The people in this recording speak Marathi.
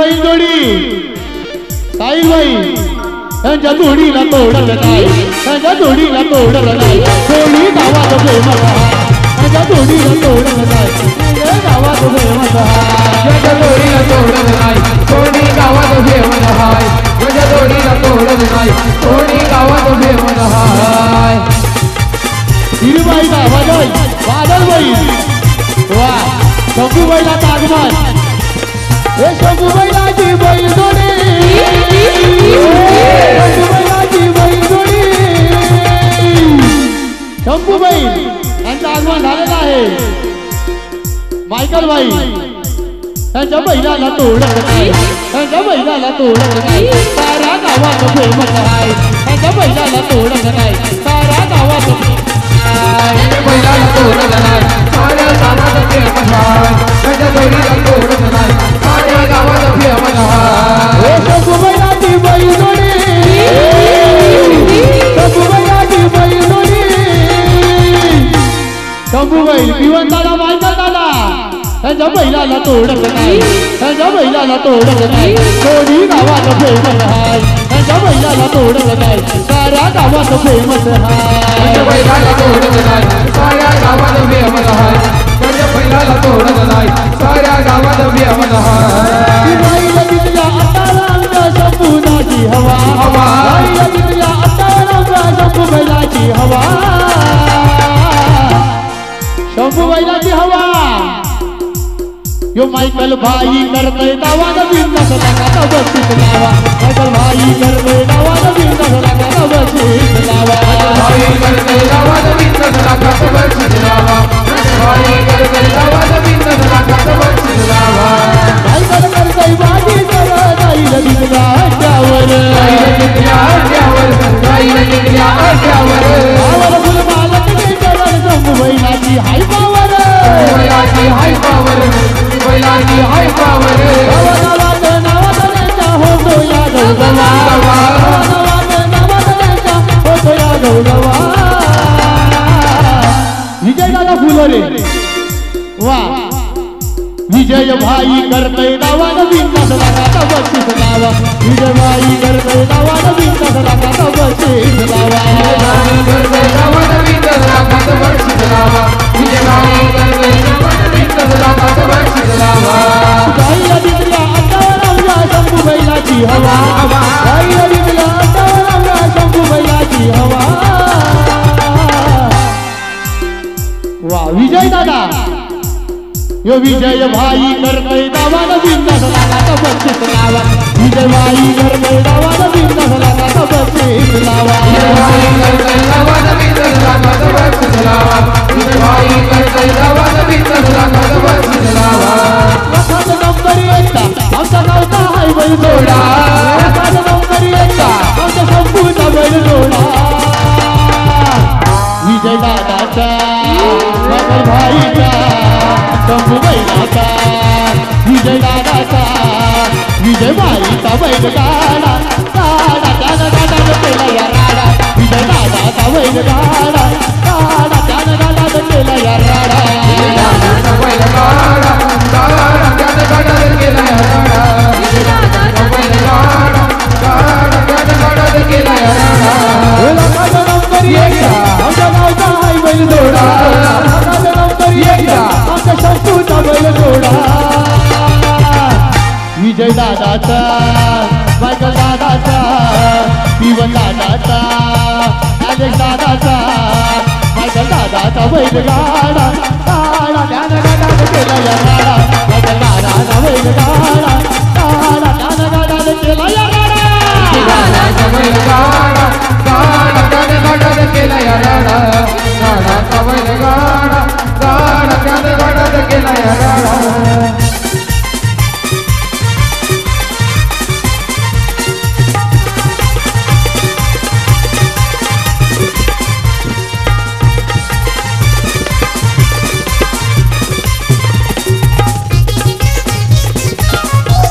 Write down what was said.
बैल जोडी साहिल बाई यांच्या जोडीला तोडलं नाही यांच्या जोडीला तोडलं नाही कोणी गावात फेमस यांच्या जोडीला तोडलं नाही गावात फेमस यांच्या जोडीला तोडलं नाही कोणी गावात फेमस हाय यांच्या जोडीला तोडलं नाही कोणी गावात फेमस हाय हिरबाईचा आवाज आहे बादलबाई वा शंभूबाईला आगमन हे शंभूबाईलाची बैल जोडी शंभूबाईलाची बैल जोडी शंभूबाई यांचं आगमन झालेलं आहे मायकल बाई त्यांच्या बैलाला तोडत नाही त्यांच्या बैलाला तोडत नाही साऱ्या गावात फेमस आहे त्यांच्या बैलाला तोडत नाही साऱ्या गावात बैलाला तोडत नाही साऱ्या गावात फेमस हाय त्यांच्या बैलाला तोडत नाही साऱ्या गावात फेमस हाय शंभूबाईलाची बैल जोडी शंभूबाईलाची बैल जोडी शंभूबाई पिवन दादा मायकल दादा त्यांच्या बैलाला तोडत नाही त्यांच्या बैलाला तोडत नाही कोणी गावात फेमस आहे त्यांच्या बैलाला तोडत नाही साऱ्या गावात फेमस आहे बैलाला तोडत नाही साऱ्या गावात फेमस हाय त्यांच्या बैलाला तोडत नाही साऱ्या गावात फेमस हाय बैल तिथल्या आतारांच्या शंभूनाची हवा हवा बैल तिथल्या आतारांच्या शंभू बैलाची हवा शंभू बैलाची हवा यो मायकल भाई करतोय दावा नवीन नसला का बसीत लावा मायकल भाई करतोय दावा नवीन नसला का बसीत लावा भाई करतोय दावा नवीन नसला का बसीत लावा भाई करतोय दावा नवीन नसला का बसीत लावा मायकल करतोय बाजी कर जाईल दिल्या त्यावर आवर फुल मालक ने चरण शंभू बैलाची हाय पावर बैलाची हाय पावर बैलाची हाय पावर नावात नावाचा होतो या गौरवा नावाचा होतो या गौरवा विजय दादा फुलोरे वा विजय भाई करतोय दावा नवीन नसला का बसीत लावा विजय भाई करतोय दावा नवीन नसला का बसीत लावा करतोय दावा नवीन नसला का बसीत लावा विजय भाई करतोय दावा नवीन नसला का बसीत लावा गाईला दिसल्या अंगावर शंभू बैलाची हवा गाईला दिसल्या अंगावर शंभू बैलाची हवा वा विजय दादा यो विजय भाई करतोय दावा नवीन नसला का बसीत लावा विजय भाई करतोय दावा नवीन नसला का बसीत लावा विजय भाई करतोय दावा नवीन नसला का बसीत लावा विजय भाई करतोय दावा नवीन नसला का बसीत लावा वखात नंबर एकटा आमचा गावचा हाय बैल जोडा वखात नंबर एकटा आमचा शंभूचा बैल जोडा विजय दादाचा मायकल भाईचा शंभू बैलाचा विजय दादाचा विजय भाईचा बैल गाडा गाडा त्यानं गाडा केला या राडा विजय दादाचा बैल गाडा गाडा त्यानं गाडा केला या राडा दादाचा बैल गाडा गाडा त्यानं गाडा केला या राडा दादाचा बैल गाडा गाडा त्यानं गाडा केला या राडा वखात नंबर एकटा आमच्या गावचा हाय बैल जोडा वखात नंबर एकटा आमच्या शंभूचा बैल जोडा विजय दादाचा मायकल दादाचा पिवन दादाचा नागेश दादाचा मायकल दादाचा बैल गाडा गाडा त्यानं गाडा केला या राडा मायकल दादाचा बैल गाडा गाडा त्यानं गाडा केला या राडा दादाचा बैल गाडा